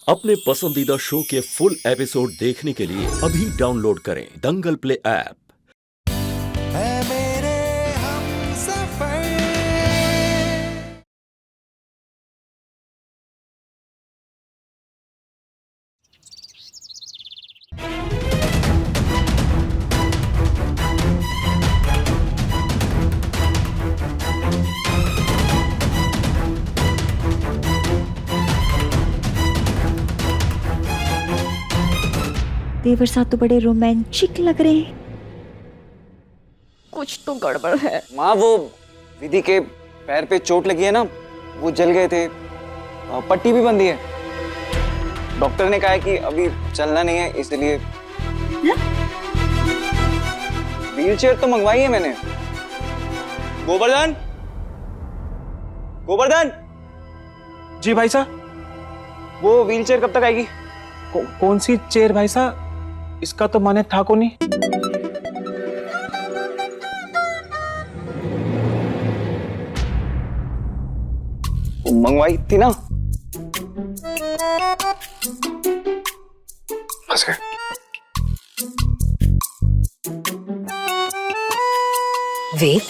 अपने पसंदीदा शो के फुल एपिसोड देखने के लिए अभी डाउनलोड करें दंगल प्ले ऐप। है मेरे हमसफर। देवर साहब तो बड़े रोमांटिक लग रहे हैं। कुछ तो गड़बड़ है। माँ, वो विधि के पैर पे चोट लगी है ना, वो जल गए थे, पट्टी भी बंधी है। डॉक्टर ने कहा है कि अभी चलना नहीं है, इसलिए व्हीलचेयर तो मंगवाई है मैंने। गोवर्धन, गोवर्धन जी भाई साहब। वो व्हीलचेयर कब तक आएगी? कौन सी चेयर भाई साहब? इसका तो माने था को नहीं। वो मंगवाई थी ना। फंस गए। वेद,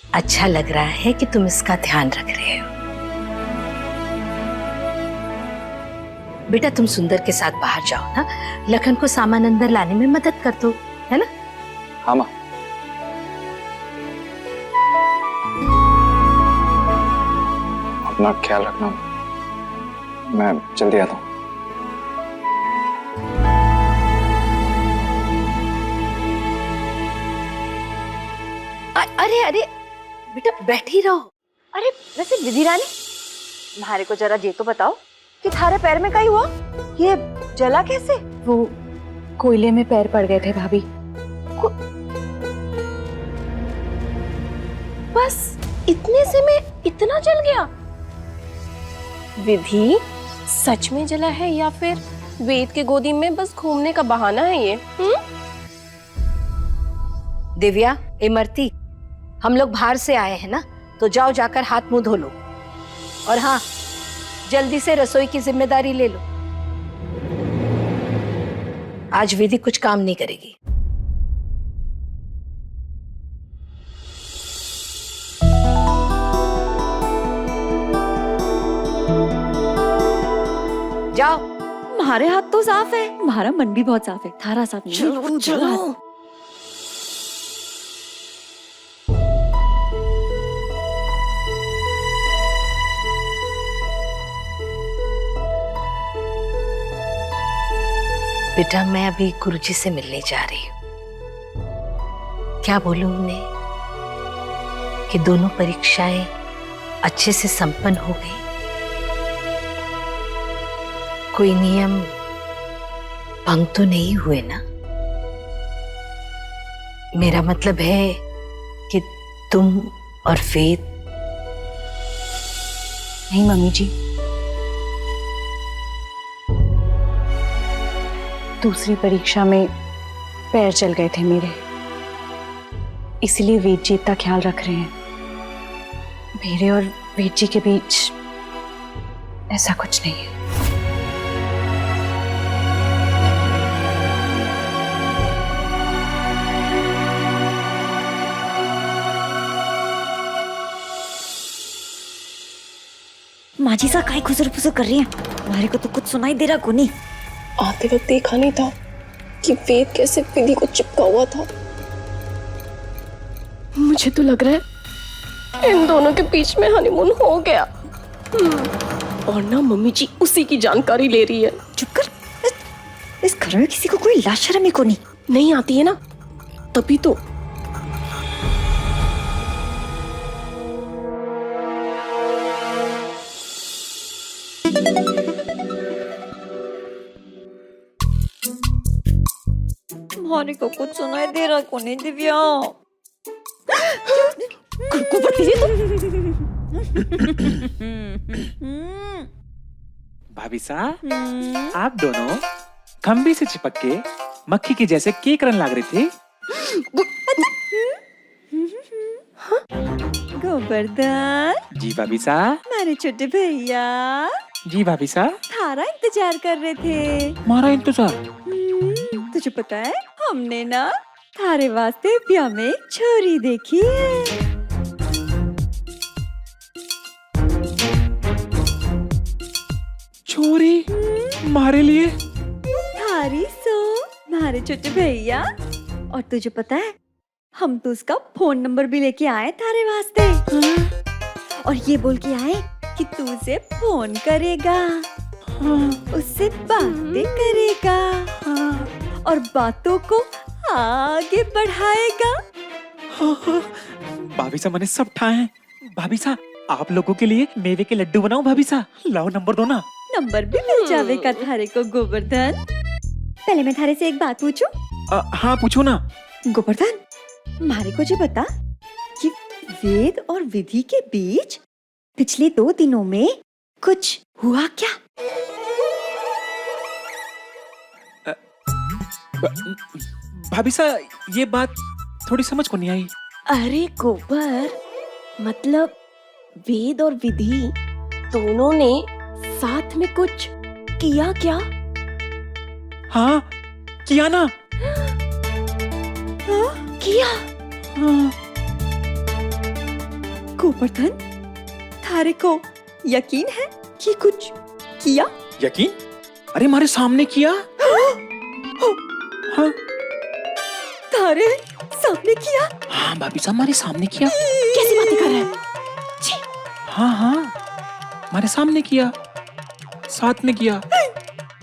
अच्छा लग रहा है कि तुम इसका ध्यान रख रहे हो। बेटा, तुम सुंदर के साथ बाहर जाओ ना, लखन को सामान अंदर लाने में मदद कर दो, है ना? हाँ माँ। अपना ख्याल रखना, मैं जल्दी आता हूँ। अरे अरे बेटा, बैठी रहो। अरे वैसे विधि रानी, तुम्हारे को जरा ये तो बताओ कि थारे पैर में क्या हुआ? ये जला कैसे? वो कोयले में पैर पड़ गए थे भाभी। बस इतने से में इतना जल गया? विधि सच में जला है या फिर वेद के गोदी में बस घूमने का बहाना है ये? दिव्या, इमरती, हम लोग बाहर से आए हैं ना, तो जाओ जाकर हाथ मुंह धो लो। और हाँ, जल्दी से रसोई की जिम्मेदारी ले लो। आज विधि कुछ काम नहीं करेगी। जाओ। तुम्हारे हाथ तो साफ है, तुम्हारा मन भी बहुत साफ है। थारा साफ नहीं। चलो चलो। बेटा, मैं अभी गुरुजी से मिलने जा रही हूँ। क्या बोलूं उन्हें कि दोनों परीक्षाएं अच्छे से संपन्न हो गई? कोई नियम भंग तो नहीं हुए ना? मेरा मतलब है कि तुम और वेद। नहीं मम्मी जी, दूसरी परीक्षा में पैर जल गए थे मेरे, इसलिए वेद जी इतना ख्याल रख रहे हैं। मेरे और वेद जी के बीच ऐसा कुछ नहीं है। माजी सा काय खुसर फुसर कर रही है? तुम्हारे को तो कुछ सुनाई दे रहा को नहीं। आते वक्त देखा नहीं था कि वेद कैसे विधि को चिपका हुआ था। मुझे तो लग रहा है इन दोनों के बीच में हनीमून हो गया। और ना मम्मी जी उसी की जानकारी ले रही है। चुप कर। इस घर में किसी को कोई लाशरमी को नहीं आती है ना, तभी तो। तुम्हारे को कुछ सुनाई दे रहा को नहीं दिव्या? को पड़ती है भाभी साहब, आप दोनों खंबे से चिपक के मक्खी के जैसे केक रन लग रहे थे। गोवर्धन जी भाभी साहब। हमारे छोटे भैया जी भाभी सा, थारा इंतजार कर रहे थे। हमारा इंतजार। तुझे पता है हमने ना थारे वास्ते ब्याह में छोरी देखी है। छोरी हमारे लिए? थारी सो मारे छोटे भैया। और तुझे पता है हम तो उसका फोन नंबर भी लेके आए थारे वास्ते। और ये बोल के आए कि तू उसे फोन करेगा, उससे बातें करेगा और बातों को आगे बढ़ाएगा। भाभी सा मैंने सब ठाए हैं। भाभी सा आप लोगों के लिए मेवे के लड्डू बनाऊं? भाभी सा लाओ नंबर दो ना। नंबर भी मिल जाएगा थारे को गोवर्धन। पहले मैं थारे से एक बात पूछूं? हाँ पूछो ना। गोवर्धन, मारे को जो बता कि वेद और विधि के बीच पिछले 2 दिनों में कुछ हुआ क्या? भाभी सा ये बात थोड़ी समझ को नहीं आई। अरे गोबर, मतलब वेद और विधि दोनों ने साथ में कुछ किया क्या? हाँ किया ना। किया? हाँ। गोवर्धन, थारे को यकीन है कि कुछ किया? यकीन? अरे हमारे सामने किया। हाँ थारे सामने किया? हाँ भाभी साहब हमारे सामने किया। कैसी बातें कर रहे हैं? हाँ हाँ हमारे सामने किया, साथ में किया।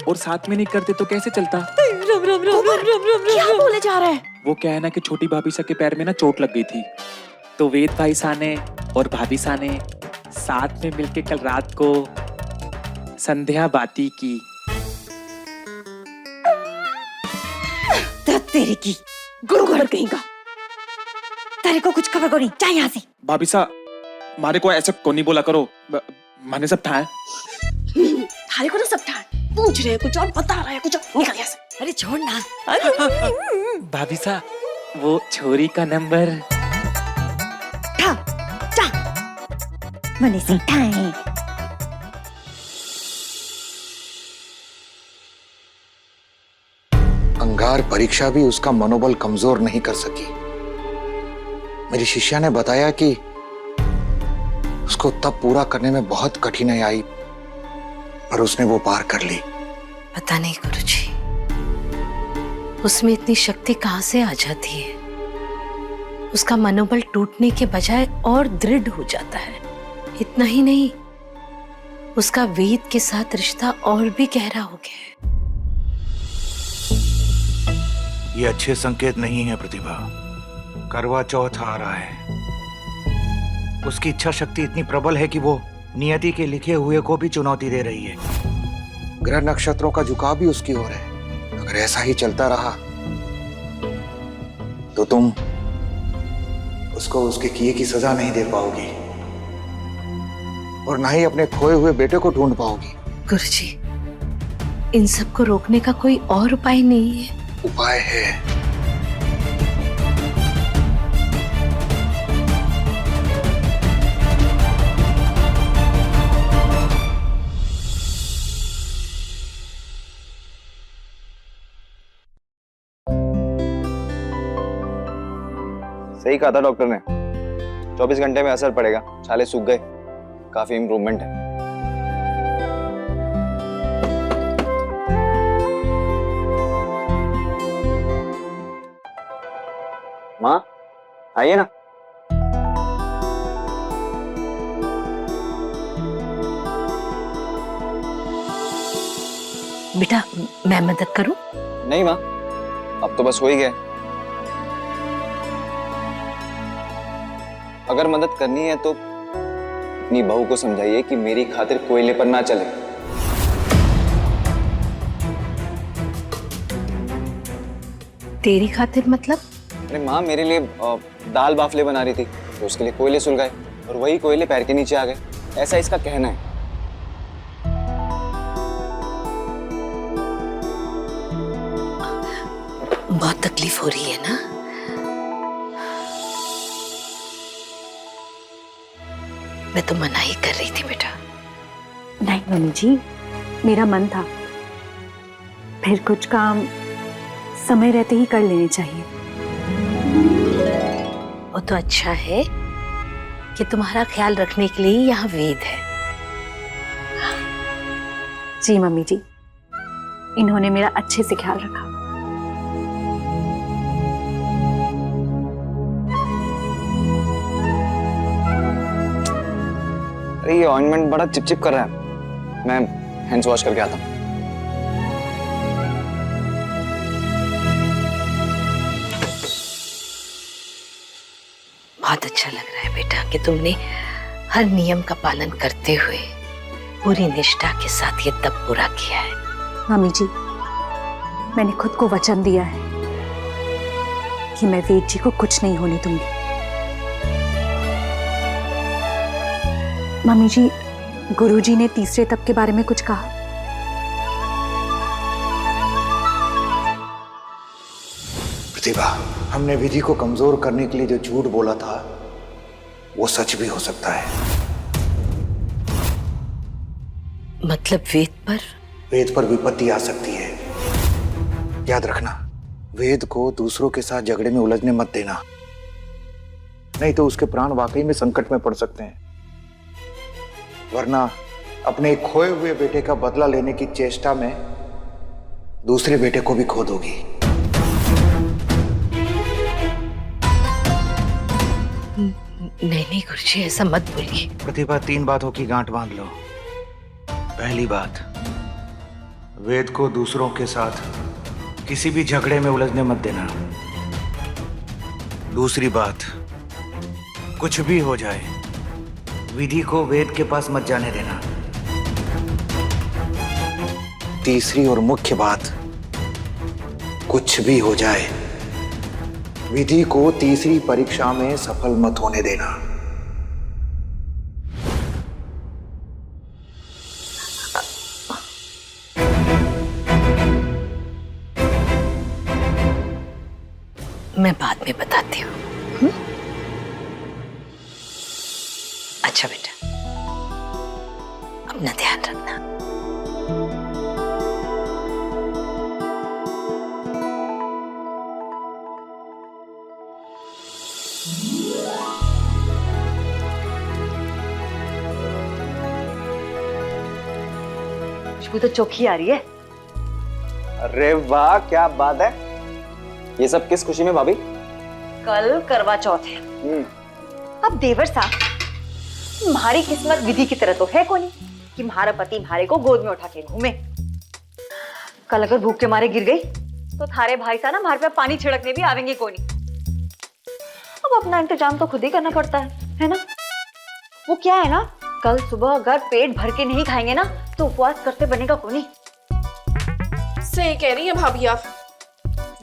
और साथ में नहीं करते तो कैसे चलता? रम रम रम रम रम रम क्या बोले जा रहे हैं? वो क्या है ना कि छोटी भाभी सा के पैर में ना चोट लग गई थी, तो वेद भाई सा ने और भाभी सा ने साथ में मिलके कल रात को संध्या बाती की। तेरे की गोबर कहेगा। तेरे को कुछ खबर को नहीं, जा यहाँ से। भाभी सा मारे को ऐसा को नहीं बोला करो, मैंने सब ठाए। थारे को ना सब ठाए, पूछ रहे कुछ और बता रहे कुछ और। निकल यहाँ से। अरे छोड़ ना। भाभी सा वो छोरी का नंबर ठा जा मने से ठाए। अंगार परीक्षा भी उसका मनोबल कमजोर नहीं कर सकी। मेरी शिष्या ने बताया कि उसको तब पूरा करने में बहुत कठिनाई आई, पर उसने वो पार कर ली। पता नहीं गुरुजी, उसमें इतनी शक्ति कहाँ से आ जाती है। उसका मनोबल टूटने के बजाय और दृढ़ हो जाता है। इतना ही नहीं, उसका वेद के साथ रिश्ता और भी गहरा हो गया है। ये अच्छे संकेत नहीं है प्रतिभा। करवा चौथ आ रहा है। उसकी इच्छा शक्ति इतनी प्रबल है कि वो नियति के लिखे हुए को भी चुनौती दे रही है। ग्रह नक्षत्रों का झुकाव भी उसकी ओर है। अगर ऐसा ही चलता रहा तो तुम उसको उसके किए की सजा नहीं दे पाओगी और ना ही अपने खोए हुए बेटे को ढूंढ पाओगी। गुरुजी, इन सब को रोकने का कोई और उपाय नहीं है? उपाय है। सही कहा था डॉक्टर ने, 24 घंटे में असर पड़ेगा। छाले सूख गए, काफी इम्प्रूवमेंट है। माँ आइए ना। बेटा मैं मदद करूं? नहीं माँ, अब तो बस हो ही गया। अगर मदद करनी है तो अपनी बहू को समझाइए कि मेरी खातिर कोयले पर ना चले। तेरी खातिर मतलब? अरे माँ, मेरे लिए दाल बाफले बना रही थी तो उसके लिए कोयले सुलगाए और वही कोयले पैर के नीचे आ गए, ऐसा इसका कहना है। बहुत तकलीफ हो रही है ना? मैं तो मना ही कर रही थी बेटा। नहीं मम्मी जी, मेरा मन था, फिर कुछ काम समय रहते ही कर लेने चाहिए। वो तो अच्छा है कि तुम्हारा ख्याल रखने के लिए यहाँ वेद है। जी मम्मी जी, इन्होंने मेरा अच्छे से ख्याल रखा। अरे ये ऑइंटमेंट बड़ा चिपचिप कर रहा है, मैं हैंड्स वॉश करके आता हूँ। बहुत अच्छा लग रहा है बेटा कि तुमने हर नियम का पालन करते हुए पूरी निष्ठा के साथ ये तब पूरा किया है। मम्मी जी, मैंने खुद को वचन दिया है कि मैं वेद जी को कुछ नहीं होने दूंगी। मम्मी जी, गुरुजी ने तीसरे तप के बारे में कुछ कहा? प्रतिभा, हमने विधि को कमजोर करने के लिए जो झूठ बोला था वो सच भी हो सकता है। मतलब वेद पर विपत्ति आ सकती है। याद रखना, वेद को दूसरों के साथ झगड़े में उलझने मत देना, नहीं तो उसके प्राण वाकई में संकट में पड़ सकते हैं। वरना अपने खोए हुए बेटे का बदला लेने की चेष्टा में दूसरे बेटे को भी खो दोगी। नहीं गुरुजी, ऐसा मत बोलिए। प्रतिभा, 3 बातों की गांठ बांध लो। पहली बात, वेद को दूसरों के साथ किसी भी झगड़े में उलझने मत देना। दूसरी बात, कुछ भी हो जाए विधि को वेद के पास मत जाने देना। तीसरी और मुख्य बात, कुछ भी हो जाए विधि को तीसरी परीक्षा में सफल मत होने देना। मैं बाद में बताती हूँ। अच्छा बेटा, अपना ध्यान रखना। खुशबू तो चोखी आ रही है। अरे वाह, क्या बात है। ये सब किस खुशी में भाभी? कल करवा चौथ है। अब देवर साहब, तुम्हारी किस्मत विधि की तरह तो है कोनी कि तुम्हारा पति तुम्हारे को गोद में उठा के घूमे। कल अगर भूख के मारे गिर गई तो थारे भाई साहब ना हमारे पे पानी छिड़कने भी आवेंगे कोनी। अब अपना इंतजाम तो खुद ही करना पड़ता है ना? वो क्या है ना, कल सुबह अगर पेट भर के नहीं खाएंगे ना तो उपवास करते बनेगा कोनी। सही कह रही है भाभी आप।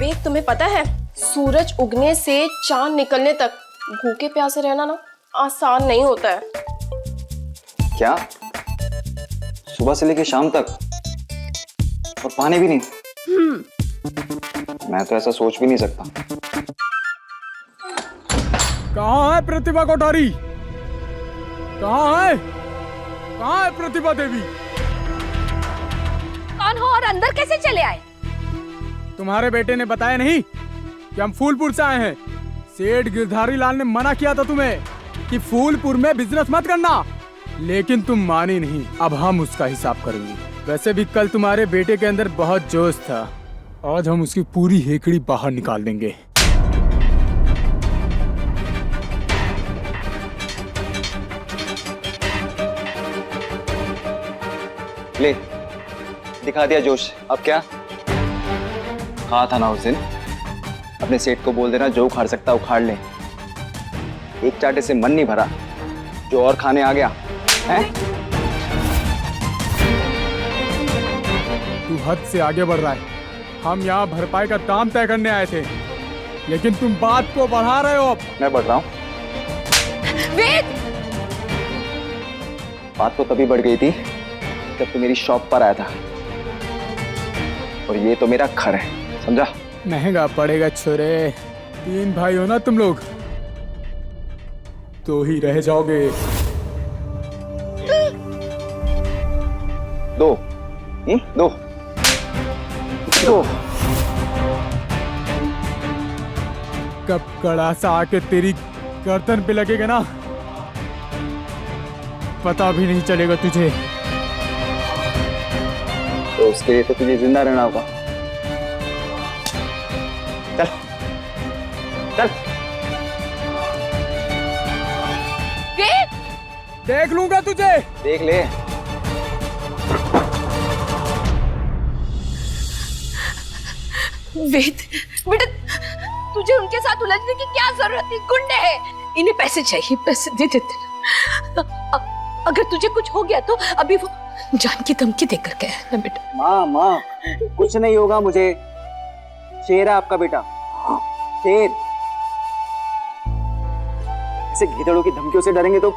वेद, तुम्हें पता है सूरज उगने से चांद निकलने तक भूखे प्यासे रहना ना आसान नहीं होता है। क्या? सुबह से लेकर शाम तक और पानी भी नहीं? मैं तो ऐसा सोच भी नहीं सकता। कहाँ है प्रतिभा कोठारी? कहाँ है? कहाँ है प्रतिभा देवी? कौन हो और अंदर कैसे चले आए? तुम्हारे बेटे ने बताया नहीं कि हम फूलपुर से आए हैं। सेठ गिरधारी लाल ने मना किया था तुम्हें कि फूलपुर में बिजनेस मत करना, लेकिन तुम मानी नहीं। अब हम उसका हिसाब करेंगे। वैसे भी कल तुम्हारे बेटे के अंदर बहुत जोश था, आज हम उसकी पूरी हेकड़ी बाहर निकाल देंगे। ले, दिखा दिया जोश। अब क्या? कहा था ना उस दिन, अपने सेठ को बोल देना जो उखाड़ सकता उखाड़ ले। एक चाटे से मन नहीं भरा, जो और खाने आ गया है। तू हद से आगे बढ़ रहा है। हम यहाँ भरपाई का दाम तय करने आए थे, लेकिन तुम बात को बढ़ा रहे हो। अब मैं बढ़ रहा हूँ? वेद! बात तो तभी बढ़ गई थी जब तू मेरी शॉप पर आया था, और ये तो मेरा घर है, समझा? महंगा पड़ेगा छोरे। 3 भाई हो ना तुम लोग, तो ही रह जाओगे। दो। दो। दो। कब कड़ा सा आके तेरी गर्दन पे लगेगा ना, पता भी नहीं चलेगा तुझे। तो उसके लिए तो तुझे जिंदा रहना होगा। चल चल। देख लूंगा तुझे। देख ले। वेद बेटा, तुझे उनके साथ उलझने की क्या जरूरत थी? गुंडे हैं, इन्हें पैसे चाहिए, पैसे दे देते ना। अगर तुझे कुछ हो गया तो अभी वो जान की धमकी देकर गया है ना बेटा। माँ माँ, कुछ नहीं होगा मुझे। शेर है आपका बेटा, शेर। ऐसे गीदड़ों की धमकियों से डरेंगे तो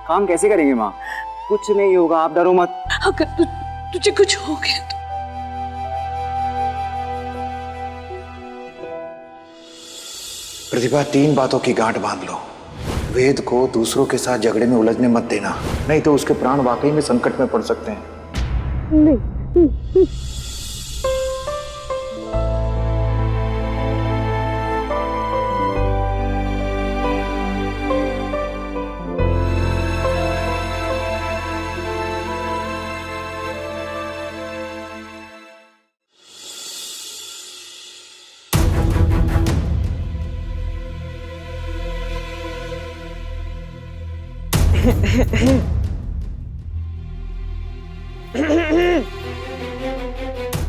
काम कैसे करेंगे माँ? कुछ नहीं होगा, आप डरो मत। अगर तुझे कुछ हो गया तो प्रतिभा, 3 बातों की गांठ बांध लो। वेद को दूसरों के साथ झगड़े में उलझने मत देना, नहीं तो उसके प्राण वाकई में संकट में पड़ सकते हैं।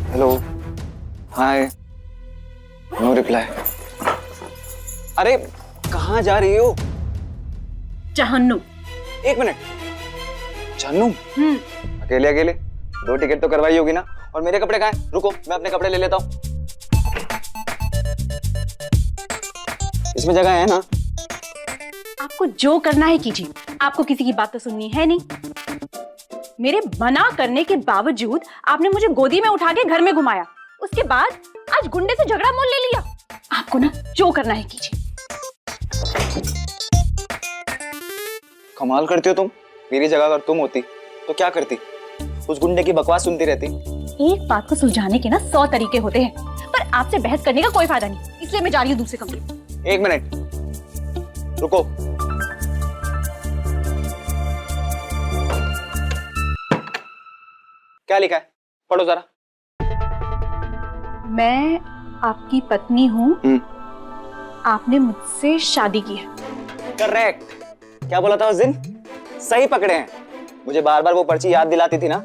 हेलो, हाय, नो रिप्लाई। अरे कहाँ जा रही हो? जहन्नुम। 1 मिनट। जहन्नुम? अकेले अकेले? 2 टिकट तो करवाई होगी ना? और मेरे कपड़े कहाँ हैं? रुको, मैं अपने कपड़े ले लेता हूँ। इसमें जगह है ना? आपको जो करना है कीजिए, आपको किसी की बात तो सुननी है नहीं। मेरे मना करने के बावजूद आपने मुझे गोदी में उठा के घर में घुमाया, उसके बाद आज गुंडे से झगड़ा मोल ले लिया। आपको ना जो करना है कीजिए। कमाल करती हो तुम। मेरी जगह अगर तुम होती तो क्या करती? उस गुंडे की बकवास सुनती रहती? एक बात को सुलझाने के ना 100 तरीके होते हैं, पर आपसे बहस करने का कोई फायदा नहीं, इसलिए मैं जा रही हूँ दूसरे कमरे में। 1 मिनट रुको। क्या लिखा है? पढ़ो जरा। मैं आपकी पत्नी हूँ, आपने मुझसे शादी की है। करेक्ट। क्या बोला था उस दिन? सही पकड़े हैं। मुझे बार बार वो पर्ची याद दिलाती थी ना।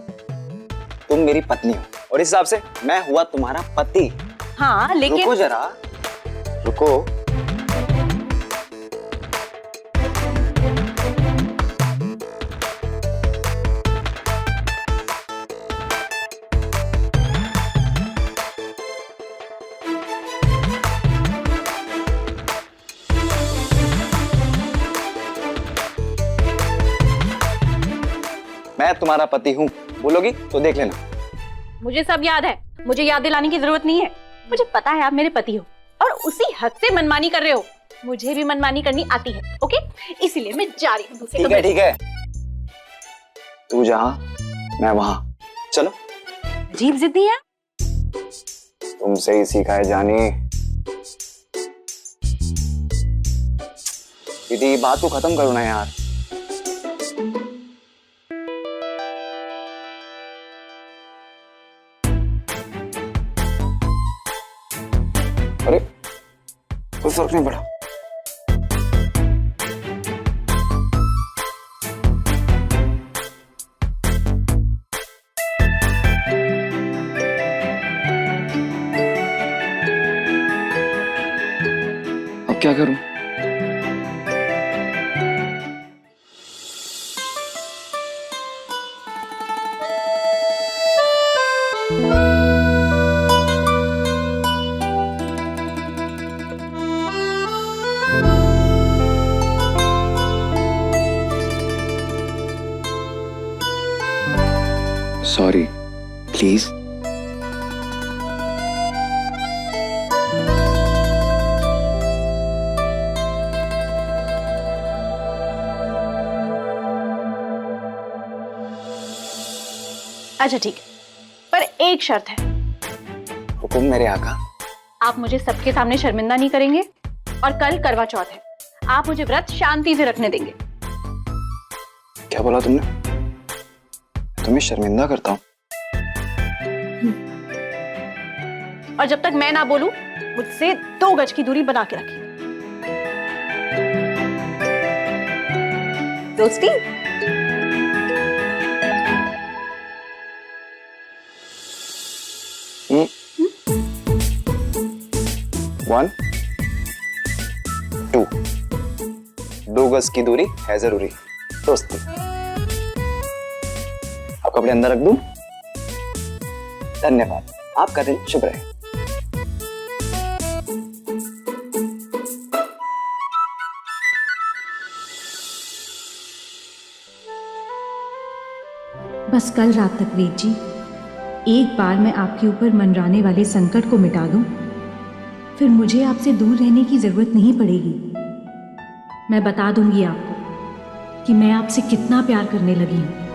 तुम मेरी पत्नी हो और इस हिसाब से मैं हुआ तुम्हारा पति। हाँ लेकिन रुको जरा, रुको। मैं तुम्हारा पति हूँ, बोलोगी तो देख लेना। मुझे सब याद है, मुझे याद दिलाने की जरूरत नहीं है। मुझे पता है आप मेरे पति हो और उसी हद से मनमानी कर रहे हो। मुझे भी मनमानी करनी आती है, ओके? इसीलिए मैं जा रही हूँ दूसरे ठीक कमरे है, ठीक है। तू जहाँ मैं वहां। चलो। अजीब जिद्दी है। तुमसे ही सीखा है जानी। दीदी बात को खत्म करो ना यार। अरे कोई फर्क नहीं पड़ा। अब क्या करूं? Sorry, please. अच्छा ठीक है, पर एक शर्त है। हुकुम मेरे आका। आप मुझे सबके सामने शर्मिंदा नहीं करेंगे और कल करवा चौथ है, आप मुझे व्रत शांति से रखने देंगे। क्या बोला तुमने? तुम्हें शर्मिंदा करता हूँ? और जब तक मैं ना बोलूं, मुझसे 2 गज की दूरी बना के रखिए। दोस्ती। वन 2 2 गज की दूरी है जरूरी। दोस्ती। आप कपड़े अंदर रख दूं? धन्यवाद, आपका दिन शुभ रहे। बस कल रात तक वेद जी, एक बार मैं आपके ऊपर मंडराने वाले संकट को मिटा दूं, फिर मुझे आपसे दूर रहने की जरूरत नहीं पड़ेगी। मैं बता दूंगी आपको कि मैं आपसे कितना प्यार करने लगी हूं।